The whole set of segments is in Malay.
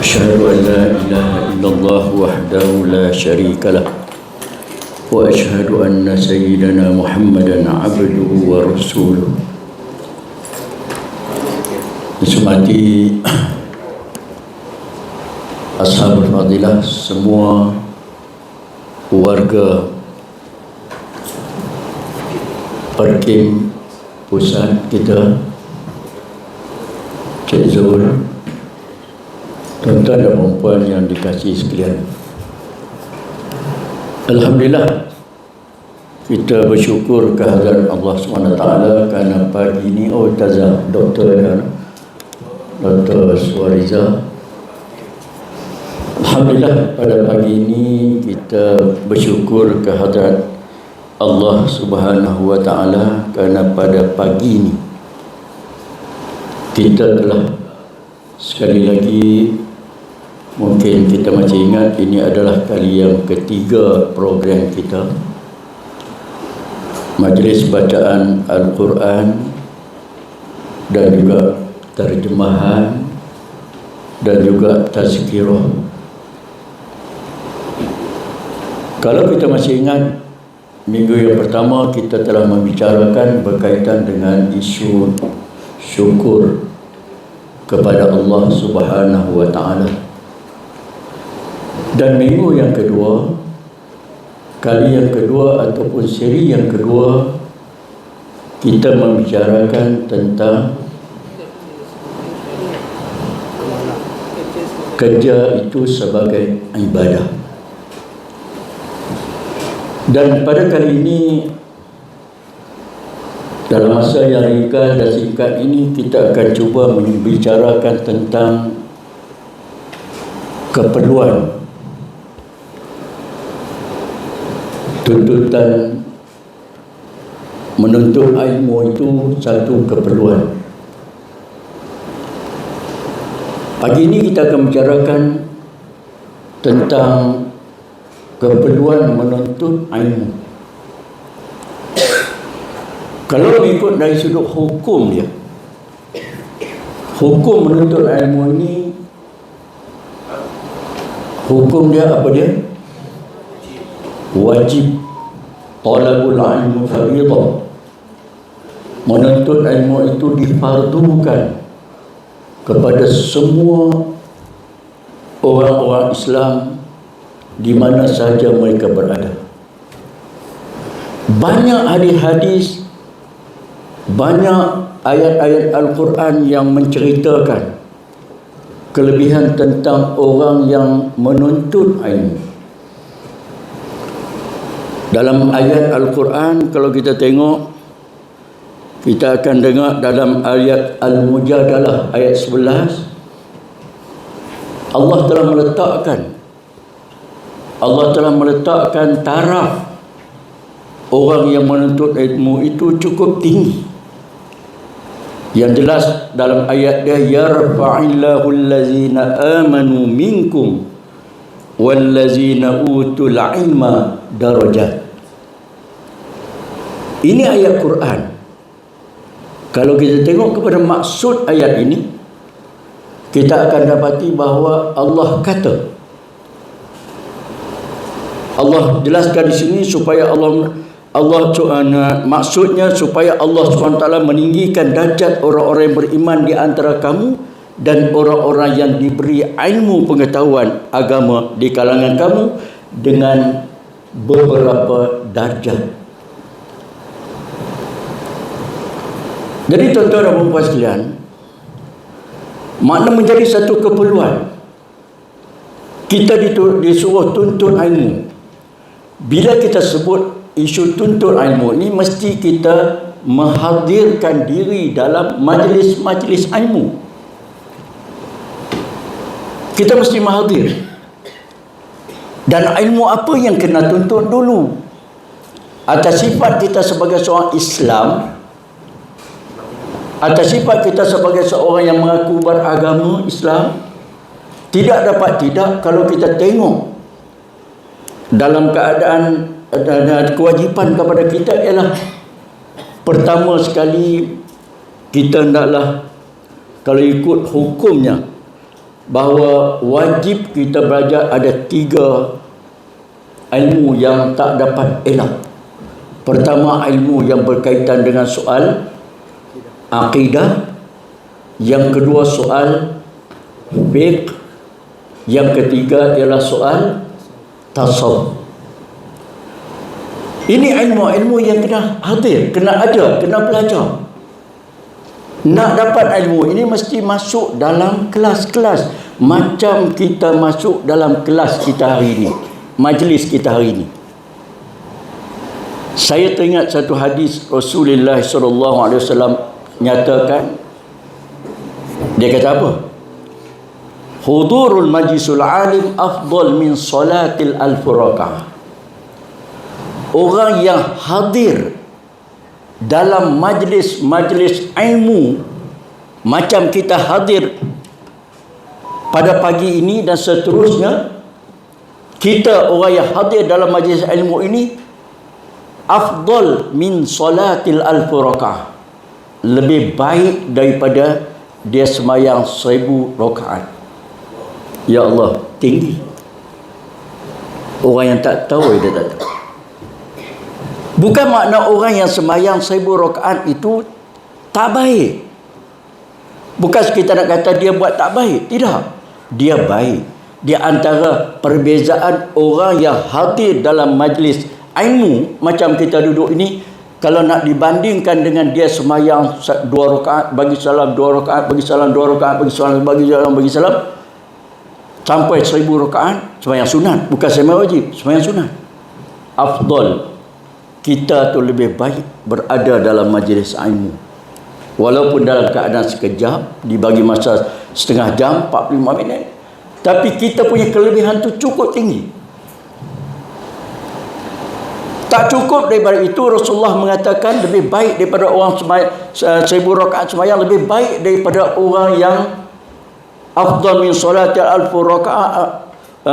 أشهد أن لا إله إلا الله وحده لا شريك له وأشهد أن سيدنا محمدا عبده ورسوله. Hormati Ashabul Fadilah, semua warga Parkim pusat kita, Cik Zul, tuan-tuan dan perempuan yang dikasihi sekalian. Alhamdulillah, kita bersyukur kehadiran Allah SWT kerana pagi ini Dr. Suariza. Alhamdulillah, pada pagi ini kita bersyukur kehadirat Allah Subhanahu wa Ta'ala kerana pada pagi ini kita telah sekali lagi, mungkin kita masih ingat, ini adalah kali yang ketiga program kita, majlis bacaan Al-Quran dan juga terjemahan dan juga tazkirah. Kalau kita masih ingat, minggu yang pertama kita telah membicarakan berkaitan dengan isu syukur kepada Allah Subhanahu wa Ta'ala. Dan minggu yang kedua, kali yang kedua ataupun seri yang kedua, kita membicarakan tentang kerja itu sebagai ibadah. Dan pada kali ini, dalam masa yang ringkas dan singkat ini, kita akan cuba membicarakan tentang keperluan tuntutan menuntut ilmu itu satu keperluan. Pagi ini kita akan bicarakan tentang keperluan menuntut ilmu. Kalau ikut dari sudut hukum dia, hukum menuntut ilmu ini, hukum dia apa dia? Wajib. Talabul ilmu fardhah. Menuntut ilmu itu difardukan kepada semua orang-orang Islam di mana sahaja mereka berada. Banyak hadis-hadis, banyak ayat-ayat Al-Quran yang menceritakan kelebihan tentang orang yang menuntut ilmu. Dalam ayat Al-Quran, kalau kita tengok, kita akan dengar dalam ayat Al-Mujadalah ayat 11, Allah telah meletakkan taraf orang yang menuntut ilmu itu cukup tinggi. Yang jelas dalam ayat dia, yarfa'illahu allazina amanu minkum wallazina utul ilma darajat. Ini ayat Quran. Kalau kita tengok kepada maksud ayat ini, kita akan dapati bahawa Allah kata, Allah jelaskan di sini supaya maksudnya supaya Allah SWT meninggikan darjat orang-orang yang beriman di antara kamu dan orang-orang yang diberi ilmu pengetahuan agama di kalangan kamu dengan beberapa darjat. Jadi tuan-tuan dan puan-puan sekalian, makna menjadi satu keperluan kita disuruh tuntut ilmu. Bila kita sebut isu tuntut ilmu ini, mesti kita menghadirkan diri dalam majlis-majlis ilmu. Kita mesti menghadir. Dan ilmu apa yang kena tuntut dulu? Atas sifat kita sebagai seorang Islam, atas sifat kita sebagai seorang yang mengaku beragama Islam, tidak dapat tidak kalau kita tengok dalam keadaan kewajipan kepada kita ialah, pertama sekali kita hendaklah, kalau ikut hukumnya, bahawa wajib kita belajar ada 3 ilmu yang tak dapat elak. Pertama, ilmu yang berkaitan dengan soal akidah. Yang kedua, soal fiqh. Yang ketiga ialah soal tasawuf. Ini ilmu-ilmu yang kena hadir, kena ajar, kena belajar. Nak dapat ilmu ini mesti masuk dalam kelas-kelas, macam kita masuk dalam kelas kita hari ini, majlis kita hari ini. Saya teringat satu hadis Rasulullah SAW nyatakan, dia kata apa? Hudurul majlisul alim afdal min salatil al-furakah. Orang yang hadir dalam majlis ilmu macam kita hadir pada pagi ini dan seterusnya, kita orang yang hadir dalam majlis ilmu ini afdal min salatil al-furakah, lebih baik daripada dia semayang 1000 rakaat. Ya Allah, tinggi. Orang yang tak tahu, dia tak tahu. Bukan makna orang yang sembahyang 1000 rakaat itu tak baik. Bukan kita nak kata dia buat tak baik. Tidak. Dia baik. Di antara perbezaan orang yang hadir dalam majlis ilmu macam kita duduk ini, kalau nak dibandingkan dengan dia sembahyang 2 rakaat, bagi salam 2 rakaat, bagi salam 2 rakaat, bagi salam, bagi salam sampai 1000 rakaat, sembahyang sunat, bukan sembahyang wajib, sembahyang sunat. Afdal, kita tu lebih baik berada dalam majlis ilmu, walaupun dalam keadaan sekejap, dibagi masa setengah jam, 45 minit, tapi kita punya kelebihan tu cukup tinggi. Tak cukup daripada itu, Rasulullah mengatakan lebih baik daripada orang 1000 rakaat sembahyang, lebih baik daripada orang yang afdal min salatil alfu rakaat,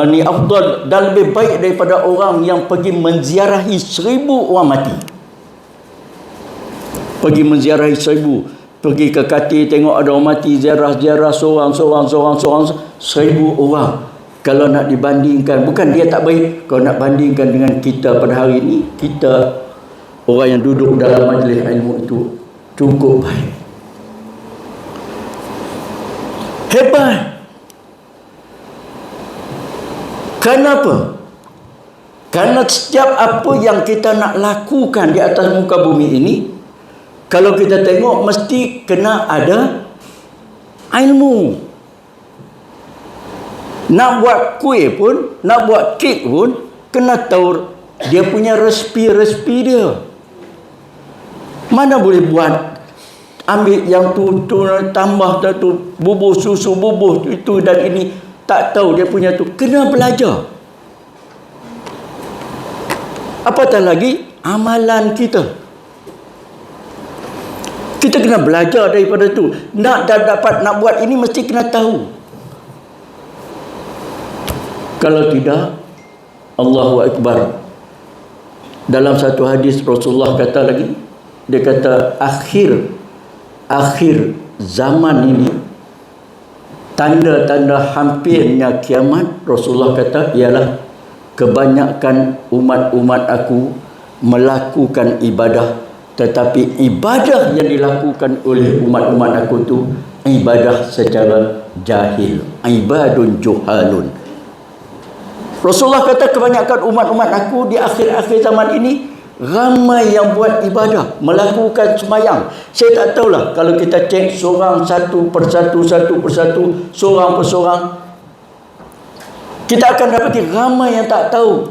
ni afdal, dan lebih baik daripada orang yang pergi menziarahi 1000 orang mati. Pergi menziarahi 1000, pergi ke Kati tengok ada orang mati, ziarah seorang 1000 orang. Kalau nak dibandingkan, bukan dia tak baik, kalau nak bandingkan dengan kita pada hari ini, kita orang yang duduk dalam majlis ilmu itu cukup baik, hebat. Kenapa? Karena setiap apa yang kita nak lakukan di atas muka bumi ini, kalau kita tengok mesti kena ada ilmu. Nak buat kuih pun, nak buat kek pun, kena tahu dia punya resipi dia. Mana boleh buat, ambil yang tu tambah tu, bubuh susu, bubuh itu dan ini, tak tahu dia punya tu. Kena belajar. Apatah lagi amalan kita. Kita kena belajar daripada tu. Nak dapat nak buat ini mesti kena tahu. Kalau tidak, Allahu Akbar. Dalam satu hadis Rasulullah kata lagi, dia kata akhir zaman ini, tanda-tanda hampirnya kiamat, Rasulullah kata, ialah kebanyakan umat-umat aku melakukan ibadah, tetapi ibadah yang dilakukan oleh umat-umat aku tu ibadah secara jahil, ibadun juhalun. Rasulullah kata kebanyakan umat-umat aku di akhir-akhir zaman ini ramai yang buat ibadah, melakukan sembahyang. Saya tak tahulah kalau kita cek seorang satu persatu, seorang perseorang, kita akan dapati ramai yang tak tahu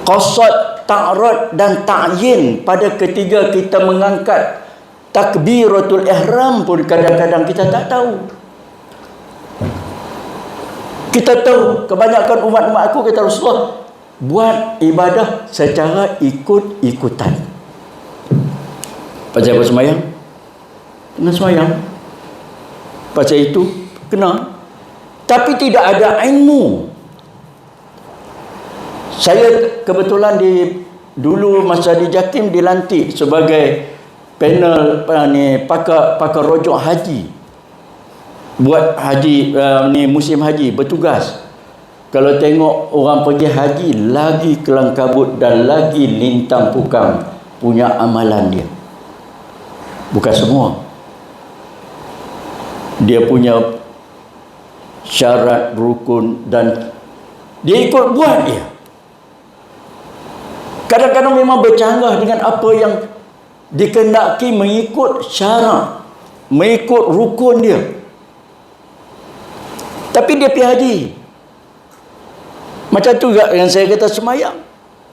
qasad, ta'rad dan ta'yin pada ketiga kita mengangkat takbiratul ihram pun kadang-kadang kita tak tahu. Kita tahu kebanyakan umat-umat aku, kata Rasulullah, buat ibadah secara ikut-ikutan. Pasal apa sembahyang? Kena sembahyang. Pasal itu kena. Tapi tidak ada ilmu. Saya kebetulan dulu masa di Jatim dilantik sebagai panel pakar rujuk haji. buat haji, ni musim haji, bertugas. Kalau tengok orang pergi haji, lagi kelang kabut dan lagi lintang pukang punya amalan dia. Bukan semua. Dia punya syarat, rukun, dan dia ikut buat dia. Kadang-kadang memang bercanggah dengan apa yang dikehendaki, mengikut syarat, mengikut rukun dia. Tapi dia pergi haji. Macam tu juga yang saya kata semayang.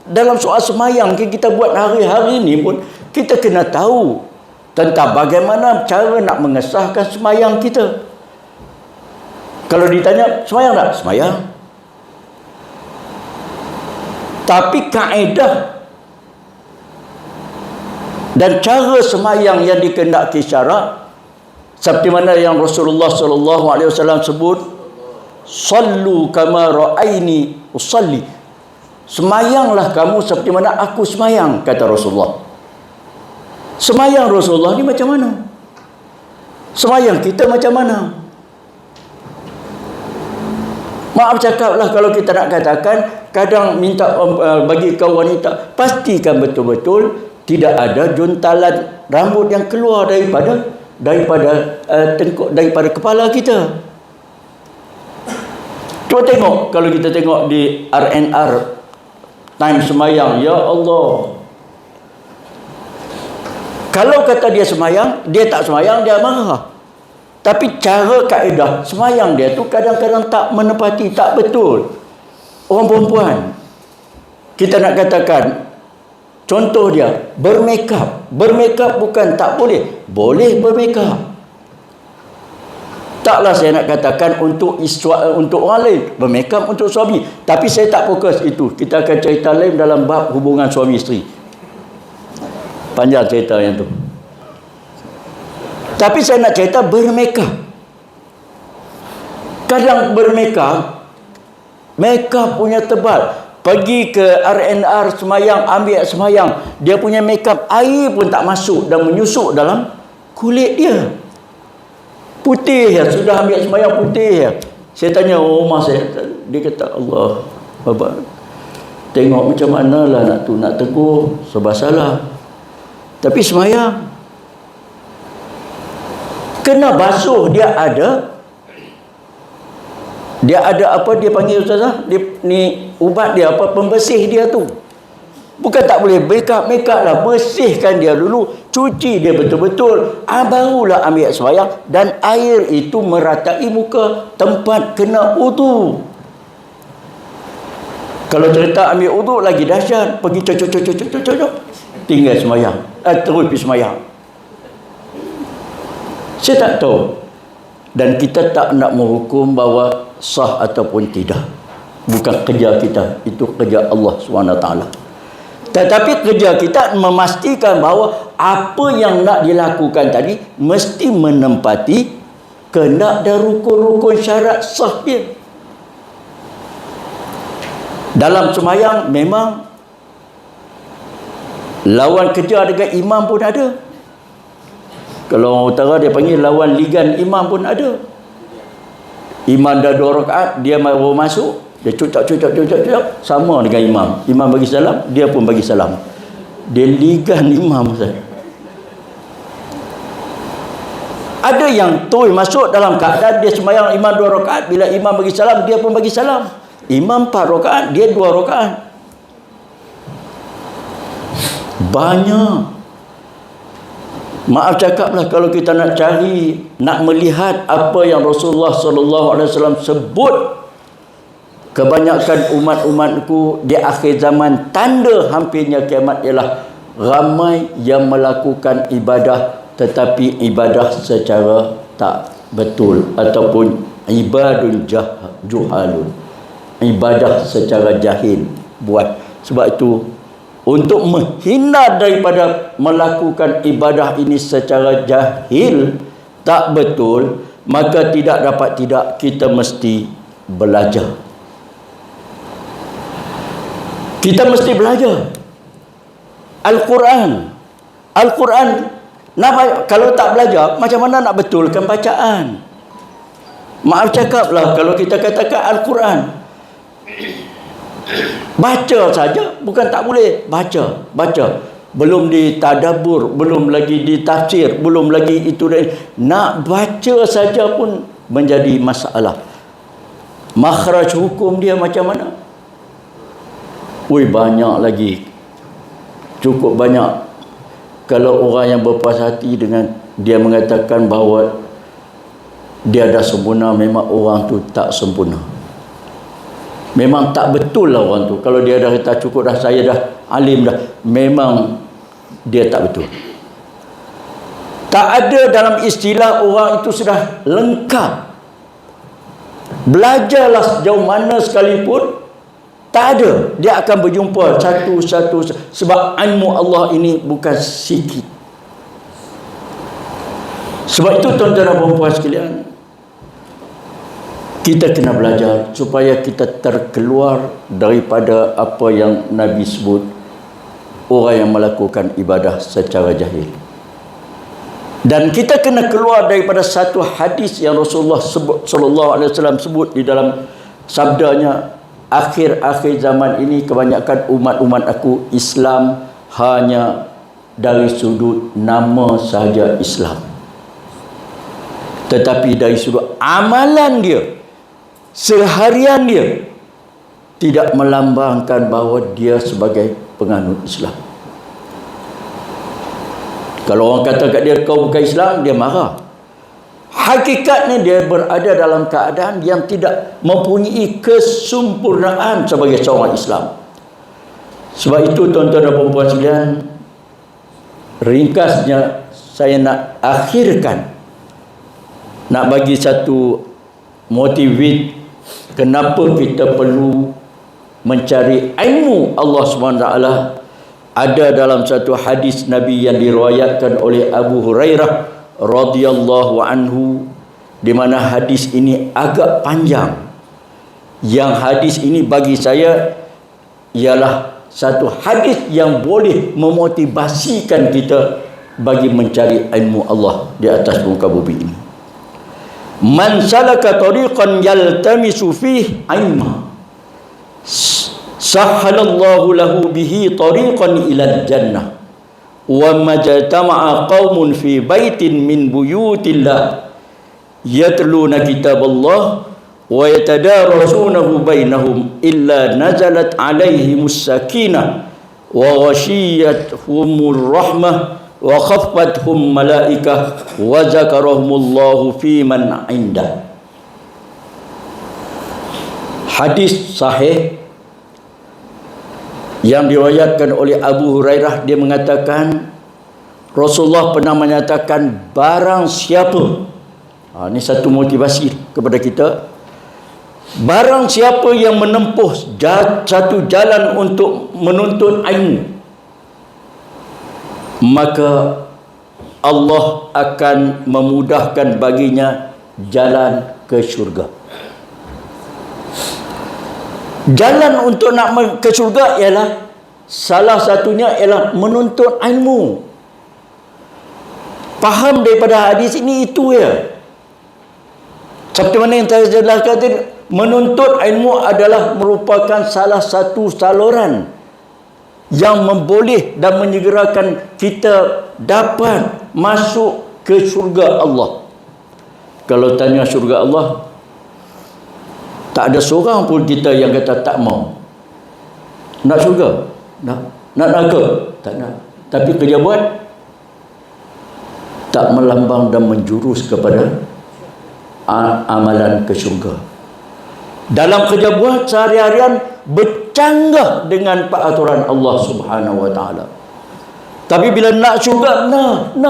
Dalam soal semayang kita buat hari-hari ni pun, kita kena tahu tentang bagaimana cara nak mengesahkan semayang kita. Kalau ditanya, semayang tak? Semayang. Tapi kaedah dan cara semayang yang dikehendaki syarak, seperti mana yang Rasulullah SAW sebut, sallu kama ra'aini usalli, semayanglah kamu seperti mana aku semayang, kata Rasulullah. Semayang Rasulullah ni macam mana? Semayang kita macam mana? Maaf cakaplah kalau kita nak katakan, kadang minta bagi kaum wanita, pastikan betul-betul tidak ada juntalan rambut yang keluar daripada tengkuk, daripada kepala kita. Cuba tengok, kalau kita tengok di RNR time semayang, ya Allah, kalau kata dia semayang, dia tak semayang, dia marah. Tapi cara kaedah semayang dia tu kadang-kadang tak menepati, tak betul. Orang perempuan, kita nak katakan, contoh dia, bermakeup. Bermakeup bukan tak boleh. Boleh bermakeup. Taklah saya nak katakan untuk orang lain, bermakeup untuk suami. Tapi saya tak fokus itu. Kita akan cerita lain dalam bab hubungan suami isteri. Panjang cerita yang tu. Tapi saya nak cerita bermakeup. Kadang bermakeup, makeup punya tebal. Pergi ke RNR semayang, ambil semayang, dia punya makeup, air pun tak masuk dan menyusuk dalam kulit dia. Putih ya, sudah ambil semayang putih ya. Saya tanya rumah saya, dia kata, Allah, Bapa, tengok macam mana lah nak tegur, sebab salah. Tapi semayang, kena basuh, dia ada apa dia panggil ustazah, ni ubat dia apa, pembersih dia tu. Bukan tak boleh make up lah, bersihkan dia dulu, cuci dia betul-betul, barulah ambil semayang, dan air itu meratai muka tempat kena wudu. Kalau cerita ambil wudu lagi dahsyat, pergi cocok, tinggal semayang, terus pergi semayang. Saya tak tahu, dan kita tak nak menghukum bahawa sah ataupun tidak. Bukan kerja kita, itu kerja Allah SWT. Tetapi kerja kita memastikan bahawa apa yang nak dilakukan tadi mesti menempati kehendak dan rukun-rukun syarat sah dia. Dalam semayang memang lawan kerja dengan imam pun ada. Kalau orang utara dia panggil lawan ligan imam pun ada. Imam dah 2 rakaat, dia baru masuk, dia cucak, sama dengan imam. Imam bagi salam, dia pun bagi salam. Dia ligan imam saya. Ada yang tu masuk dalam keadaan dia sembahyang imam 2 rakaat, bila imam bagi salam, dia pun bagi salam. Imam 4 rakaat, dia 2 rakaat. Banyak. Maaf cakaplah kalau kita nak cari, nak melihat apa yang Rasulullah SAW sebut, kebanyakan umat-umatku di akhir zaman, tanda hampirnya kiamat ialah ramai yang melakukan ibadah tetapi ibadah secara tak betul, ataupun ibadun juhalun, ibadah secara jahil buat. Sebab itu, untuk menghindar daripada melakukan ibadah ini secara jahil, tak betul, maka tidak dapat tidak, kita mesti belajar. Kita mesti belajar Al-Quran. Al-Quran, kalau tak belajar, macam mana nak betulkan bacaan? Maaf cakaplah, kalau kita katakan Al-Quran, baca saja, bukan tak boleh. Baca. Belum ditadabbur, belum lagi ditafsir, belum lagi itu. Nak baca saja pun menjadi masalah. Makhraj hukum dia macam mana? Banyak lagi. Cukup banyak. Kalau orang yang berpuas hati dengan dia mengatakan bahawa dia dah sempurna, memang orang tu tak sempurna. Memang tak betul lah orang tu. Kalau dia dah kata cukup dah, saya dah alim dah, memang dia tak betul. Tak ada dalam istilah orang itu sudah lengkap. Belajarlah sejauh mana sekalipun, tak ada. Dia akan berjumpa satu-satu. Sebab ilmu Allah ini bukan sikit. Sebab itu tuan-tuan dan puan-puan sekalian, kita kena belajar supaya kita terkeluar daripada apa yang Nabi sebut, orang yang melakukan ibadah secara jahil. Dan kita kena keluar daripada satu hadis yang Rasulullah sallallahu alaihi wasallam sebut di dalam sabdanya, akhir-akhir zaman ini kebanyakan umat-umat aku Islam hanya dari sudut nama sahaja Islam, tetapi dari sudut amalan dia, seharian dia tidak melambangkan bahawa dia sebagai penganut Islam. Kalau orang kata kat dia kau bukan Islam, dia marah. Hakikatnya dia berada dalam keadaan yang tidak mempunyai kesempurnaan sebagai seorang Islam. Sebab itu tuan-tuan dan puan-puan sekalian, ringkasnya saya nak akhirkan, nak bagi satu motivate kenapa kita perlu mencari ilmu Allah SWT. Ada dalam satu hadis Nabi yang diriwayatkan oleh Abu Hurairah radhiyallahu anhu, di mana hadis ini agak panjang. Yang hadis ini bagi saya ialah satu hadis yang boleh memotivasikan kita bagi mencari ilmu Allah di atas muka bumi ini. Man salaka tariqan yaltamisu fihi ilma, sahhalallahu lahu bihi tariqan ilal jannah. Wa majtama'a qaumun fi baitin min buyutillah yatluna kitaballah wa yatadarasunahu bainahum illa nazalat alaihimus sakinah wa ghashiyatuhumur rahmah wa khaffathum malaikah wa zakarahumullahu fi man indah. Hadis sahih yang diriwayatkan oleh Abu Hurairah. Dia mengatakan Rasulullah pernah menyatakan, barang siapa, ini satu motivasi kepada kita, barang siapa yang menempuh satu jalan untuk menuntut ilmu, maka Allah akan memudahkan baginya jalan ke syurga. Jalan untuk nak ke syurga ialah, salah satunya ialah menuntut ilmu. Faham daripada hadis ini itu ya. Seperti mana yang saya jelaskan tadi, menuntut ilmu adalah merupakan salah satu saluran yang memboleh dan menyegerakan kita dapat masuk ke syurga Allah. Kalau tanya syurga Allah, tak ada seorang pun kita yang kata tak mau. Nak syurga? Nak neraka? Tak nak. Tapi kerja buat tak melambang dan menjurus kepada amalan ke syurga. Dalam kerja buat sehari-harian bercanggah dengan peraturan Allah Subhanahu wa taala. Tapi bila nak syurga, nak.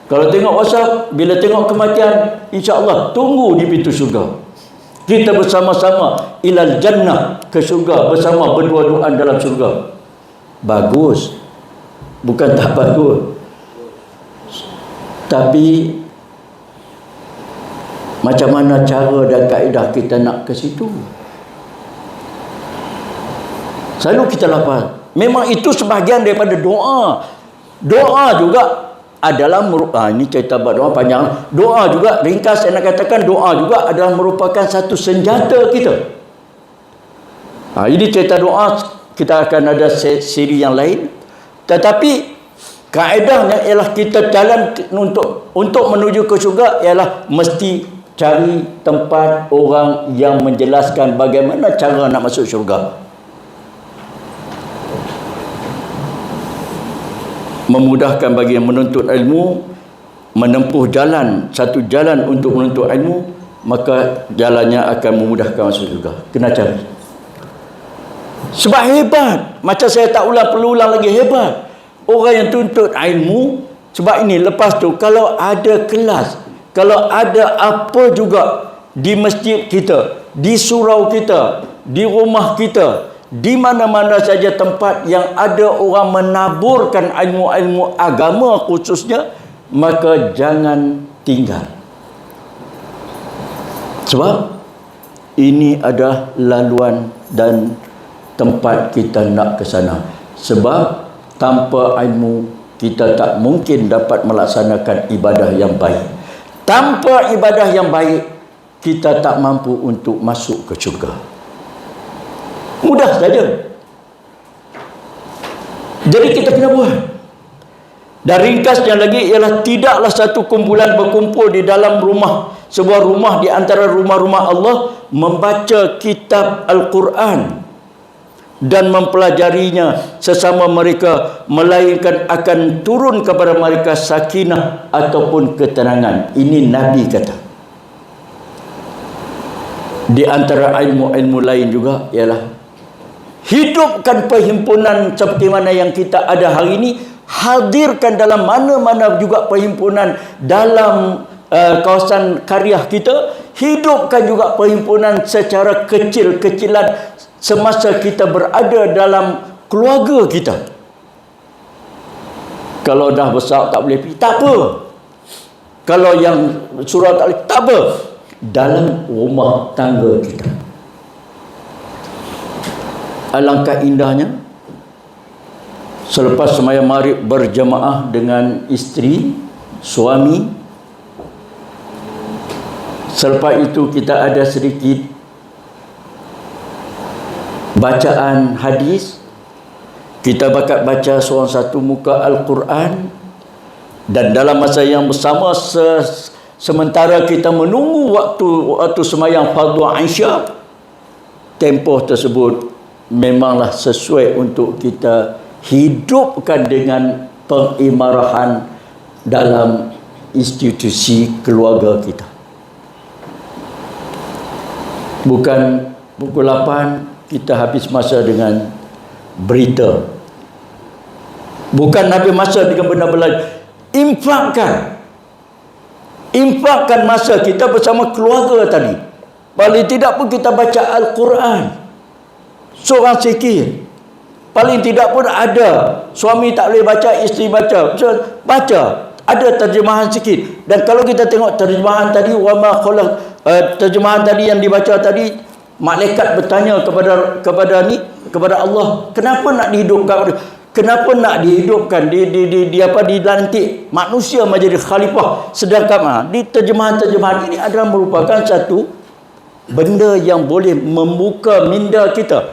Kalau tengok WhatsApp, bila tengok kematian, insya-Allah tunggu di pintu syurga. Kita bersama-sama ilal jannah, ke syurga, bersama berdua-duaan dalam syurga. Bagus. Bukan tak bagus. Tapi macam mana cara dan kaedah kita nak ke situ? Selalu kita lapar. Memang itu sebahagian daripada doa. Doa juga adalah ini cerita berdoa panjang. Doa juga, ringkas saya nak katakan, doa juga adalah merupakan satu senjata kita. Ini cerita doa, kita akan ada siri yang lain. Tetapi kaedahnya ialah kita jalan untuk menuju ke syurga ialah mesti cari tempat orang yang menjelaskan bagaimana cara nak masuk syurga. Memudahkan bagi yang menuntut ilmu menempuh satu jalan untuk menuntut ilmu, maka jalannya akan memudahkan masuk syurga. Kena cari. Sebab hebat, macam saya tak perlu ulang lagi, hebat orang yang tuntut ilmu. Sebab ini lepas tu kalau ada kelas, kalau ada apa juga di masjid kita, di surau kita, di rumah kita, di mana-mana saja tempat yang ada orang menaburkan ilmu-ilmu agama khususnya, maka jangan tinggal. Sebab ini adalah laluan dan tempat kita nak ke sana. Sebab tanpa ilmu kita tak mungkin dapat melaksanakan ibadah yang baik. Tanpa ibadah yang baik kita tak mampu untuk masuk ke syurga. Mudah saja. Jadi kita kena buat. Dan ringkasnya lagi ialah tidaklah satu kumpulan berkumpul di dalam sebuah rumah di antara rumah-rumah Allah membaca kitab Al-Quran dan mempelajarinya sesama mereka, melainkan akan turun kepada mereka sakinah ataupun ketenangan. Ini Nabi kata. Di antara ilmu-ilmu lain juga ialah hidupkan perhimpunan seperti mana yang kita ada hari ini. Hadirkan dalam mana-mana juga perhimpunan dalam kawasan karya kita. Hidupkan juga perhimpunan secara kecil-kecilan semasa kita berada dalam keluarga kita. Kalau dah besar tak boleh pergi, tak apa. Kalau yang surau tak boleh, tak apa. Dalam rumah tangga kita. Alangkah indahnya selepas sembahyang maghrib berjemaah dengan isteri, suami. Selepas itu kita ada sedikit bacaan hadis. Kita baca seorang satu muka Al-Quran. Dan dalam masa yang bersama sementara kita menunggu waktu sembahyang fardu Aisyah, tempoh tersebut memanglah sesuai untuk kita hidupkan dengan pengimarahan dalam institusi keluarga kita. Bukan pukul 8 kita habis masa dengan berita. Bukan habis masa dengan benda-benda. Infakkan masa kita bersama keluarga tadi. Paling tidak pun kita baca Al-Quran seorang sikit. Paling tidak pun ada, suami tak boleh baca, isteri baca. Baca, ada terjemahan sikit. Dan kalau kita tengok terjemahan tadi, terjemahan tadi yang dibaca tadi, malaikat bertanya kepada Allah, kenapa nak dihidupkan? Kenapa nak dihidupkan? Dilantik manusia menjadi khalifah. Sedangkan di terjemahan-terjemahan ini adalah merupakan satu benda yang boleh membuka minda kita.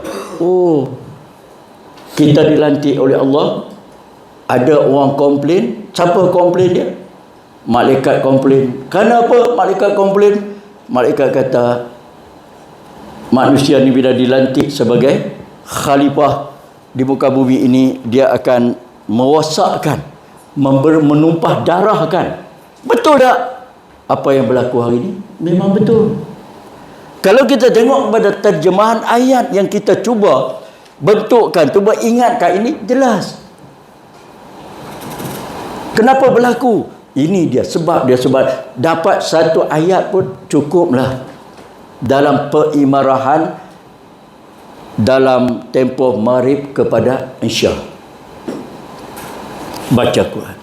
Kita dilantik oleh Allah. Ada orang komplain. Siapa komplain dia? Malaikat komplain. Kenapa malaikat komplain? Malaikat kata, manusia ni bila dilantik sebagai khalifah di muka bumi ini, dia akan merosakkan, menumpah darahkan. Betul tak? Apa yang berlaku hari ini? Memang betul. Kalau kita tengok pada terjemahan ayat yang kita cuba bentukkan, cuba ingatkan, ini jelas. Kenapa berlaku? Ini dia sebab dapat satu ayat pun cukuplah dalam peimarahan dalam tempoh maghrib kepada Isya. Baca Quran.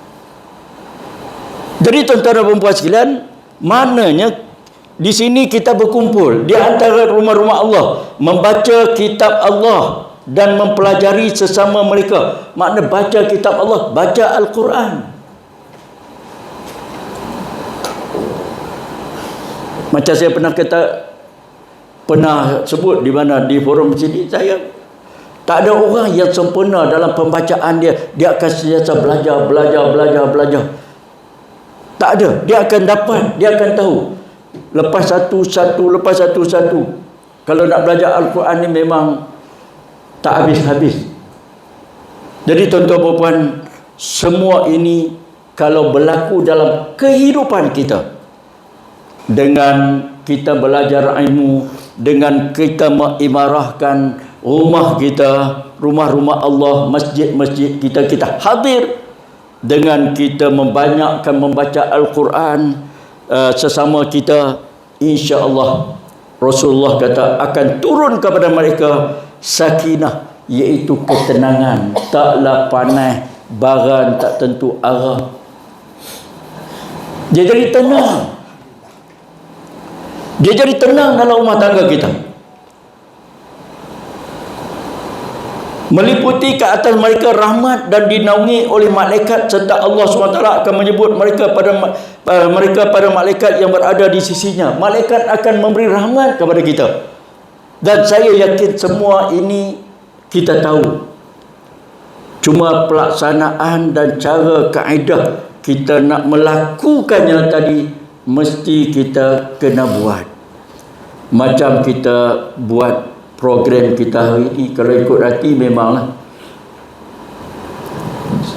Jadi tuan-tuan dan puan-puan sekalian, maknanya di sini kita berkumpul di antara rumah-rumah Allah, membaca kitab Allah dan mempelajari sesama mereka. Makna baca kitab Allah, baca Al-Quran. Macam saya pernah sebut di mana di forum sini, saya tak ada orang yang sempurna dalam pembacaan dia. Dia akan sentiasa belajar. Tak ada. Dia akan dapat, dia akan tahu. Lepas satu. Kalau nak belajar Al-Quran ni memang tak habis-habis. Jadi tuan-tuan dan puan, semua ini kalau berlaku dalam kehidupan kita, dengan kita belajar ilmu, dengan kita mengimarahkan rumah kita, rumah-rumah Allah, masjid-masjid kita hadir, dengan kita membanyakkan membaca Al-Quran sesama kita, insya-Allah Rasulullah kata akan turun kepada mereka sakinah, iaitu ketenangan, taklah panas baran tak tentu arah. Dia jadi tenang. Dia jadi tenang dalam rumah tangga kita. Meliputi ke atas mereka rahmat dan dinaungi oleh malaikat, serta Allah SWT akan menyebut mereka pada malaikat yang berada di sisinya. Malaikat akan memberi rahmat kepada kita. Dan saya yakin semua ini kita tahu. Cuma pelaksanaan dan cara kaedah kita nak melakukannya tadi, mesti kita kena buat. Macam kita buat program kita hari ini, kalau ikut hati memanglah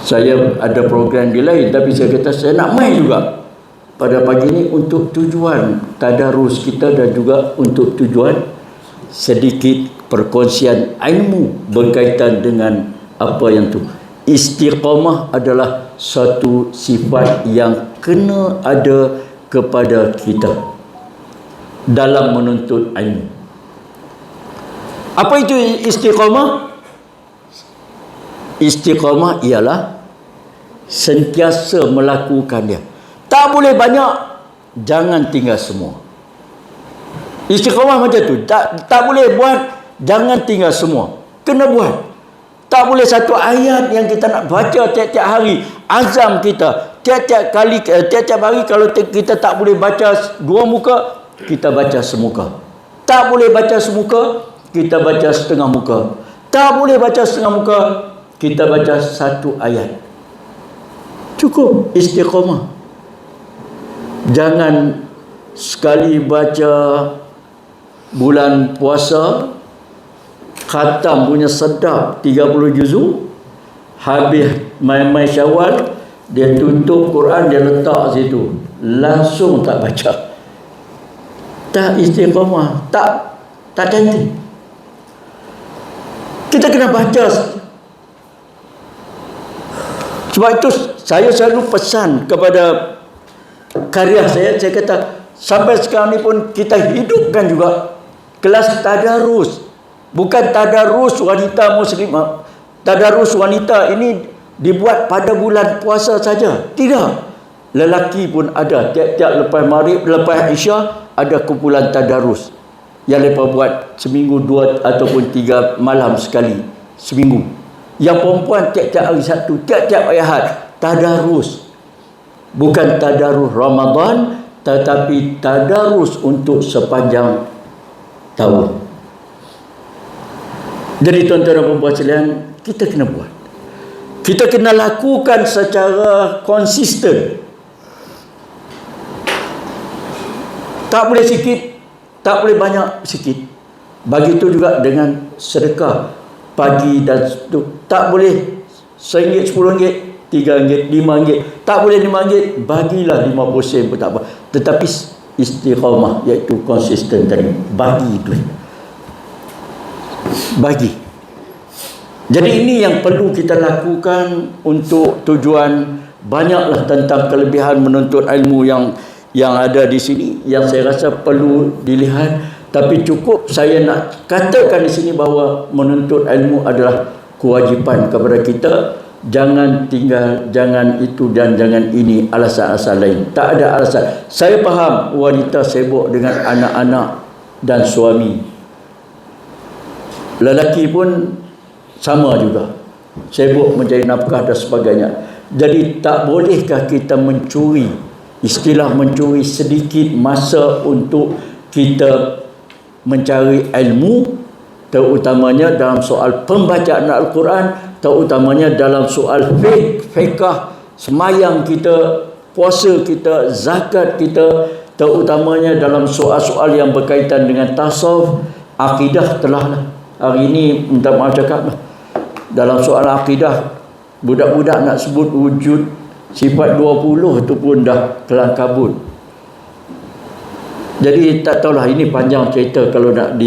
saya ada program di lain, tapi saya kata saya nak main juga pada pagi ini untuk tujuan tadarus kita dan juga untuk tujuan sedikit perkongsian ilmu berkaitan dengan apa yang tu. Istiqamah adalah satu sifat yang kena ada kepada kita dalam menuntut ilmu. Apa itu istiqamah? Istiqamah ialah sentiasa melakukan dia. Tak boleh banyak, jangan tinggal semua. Istiqamah macam tu. Tak boleh buat, jangan tinggal semua. Kena buat. Tak boleh satu ayat yang kita nak baca tiap-tiap hari. Azam kita tiap-tiap hari, kalau kita tak boleh baca 2 muka, kita baca semuka. Tak boleh baca semuka, kita baca setengah muka. Tak boleh baca setengah muka, kita baca 1 ayat. Cukup istiqamah. Jangan sekali baca bulan puasa, khatam punya sedap 30 juzuk, habis mai Syawal dia tutup Quran, dia letak situ, langsung tak baca. Tak istiqamah, tak cantik. Kita kena baca. Sebab itu saya selalu pesan kepada karya saya kata sampai sekarang ni pun kita hidupkan juga kelas tadarus. Bukan tadarus wanita muslimah. Tadarus wanita ini dibuat pada bulan puasa saja. Tidak. Lelaki pun ada. Tiap-tiap lepas maghrib, lepas isya, ada kumpulan tadarus yang mereka buat seminggu 2 ataupun 3 malam sekali. Seminggu. Yang perempuan tiap-tiap hari satu, tiap-tiap ayat tadarus. Bukan tadarus Ramadan, tetapi tadarus untuk sepanjang tahun. Jadi tuan-tuan dan puan-puan sekalian, kita kena buat. Kita kena lakukan secara konsisten. Tak boleh sikit, tak boleh banyak, sikit. Begitu juga dengan sedekah pagi dan tak boleh RM1, RM10, RM3, RM5. Tak boleh RM5, bagilah 50 sen pun tak apa. Tetapi istiqamah, iaitu konsisten tadi, bagi duit. Bagi. Jadi ini yang perlu kita lakukan untuk tujuan. Banyaklah tentang kelebihan menuntut ilmu yang ada di sini, yang saya rasa perlu dilihat. Tapi cukup saya nak katakan di sini bahawa menuntut ilmu adalah kewajipan kepada kita. Jangan tinggal, jangan itu dan jangan ini, alasan-alasan lain. Tak ada alasan. Saya faham wanita sibuk dengan anak-anak dan suami. Lelaki pun sama juga, sibuk mencari nafkah dan sebagainya. Jadi tak bolehkah kita mencuri istilah mencuri sedikit masa untuk kita mencari ilmu, terutamanya dalam soal pembacaan Al-Quran, terutamanya dalam soal fiqh, semayang kita, puasa kita, zakat kita, terutamanya dalam soal-soal yang berkaitan dengan tasawuf, akidah telah hari ini minta maaf cakap dalam soal akidah budak-budak nak sebut wujud sifat 20 tu pun dah kelang kabut. Jadi tak tahulah, ini panjang cerita kalau nak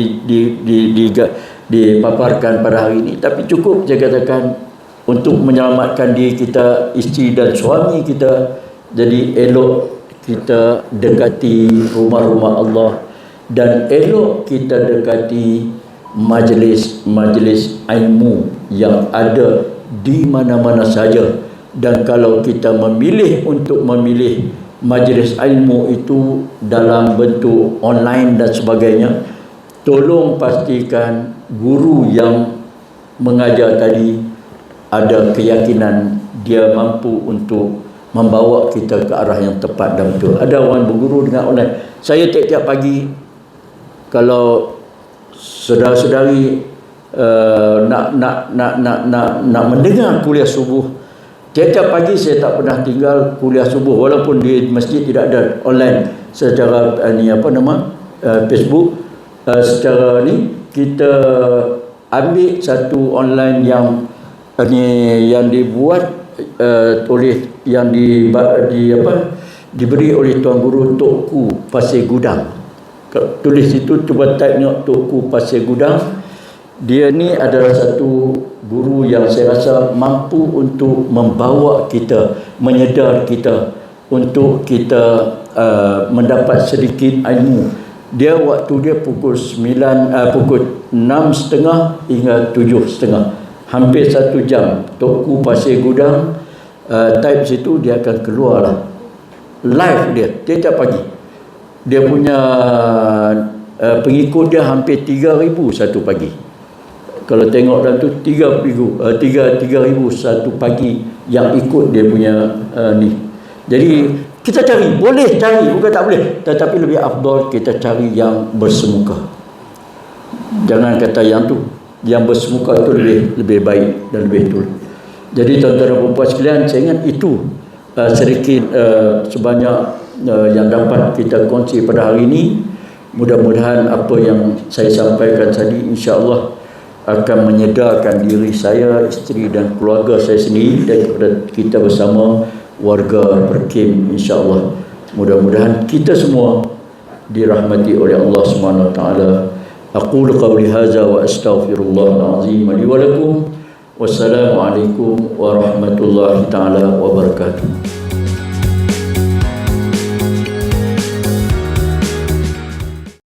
dipaparkan pada hari ini, tapi cukup saya katakan untuk menyelamatkan diri kita, isteri dan suami kita. Jadi elok kita dekati rumah-rumah Allah dan elok kita dekati majlis-majlis ilmu yang ada di mana-mana saja. Dan kalau kita memilih untuk memilih majlis ilmu itu dalam bentuk online dan sebagainya, tolong pastikan guru yang mengajar tadi ada keyakinan dia mampu untuk membawa kita ke arah yang tepat dan betul. Ada orang berguru dengan online. Saya tiap-tiap pagi kalau saudara-saudari nak mendengar kuliah subuh, tiap-tiap pagi saya tak pernah tinggal kuliah subuh, walaupun di masjid tidak ada online secara Facebook, secara ni kita ambil satu online yang dibuat oleh yang diberi oleh Tuan Guru Tokku Pasir Gudang. Tulis itu, cuba type tengok Tokku Pasir Gudang. Dia ni adalah satu guru yang saya rasa mampu untuk membawa kita, menyedar kita untuk kita mendapat sedikit ilmu. Dia waktu dia pukul 6.30 hingga 7.30, hampir 1 jam. Tokku Pasir Gudang, type situ dia akan keluar lah live dia tiap pagi. Dia punya pengikut dia hampir 3,000 satu pagi. Kalau tengok dalam tu 3,000 satu pagi yang ikut dia punya ni. Jadi kita cari, boleh cari, bukan tak boleh, tetapi lebih afdal kita cari yang bersemuka. Jangan kata yang tu, yang bersemuka itu lebih baik dan lebih betul. Jadi tuan-tuan dan puan-puan sekalian, saya ingat itu sedikit sebanyak yang dapat kita kongsi pada hari ini. Mudah-mudahan apa yang saya sampaikan tadi insya-Allah akan menyedarkan diri saya, isteri dan keluarga saya sendiri dan kepada kita bersama warga Perkim insya-Allah. Mudah-mudahan kita semua dirahmati oleh Allah Subhanahu wa taala. Aqulu qawli hadza wa astaghfirullahal azim li wa lakum. Wassalamualaikum warahmatullahi taala wabarakatuh.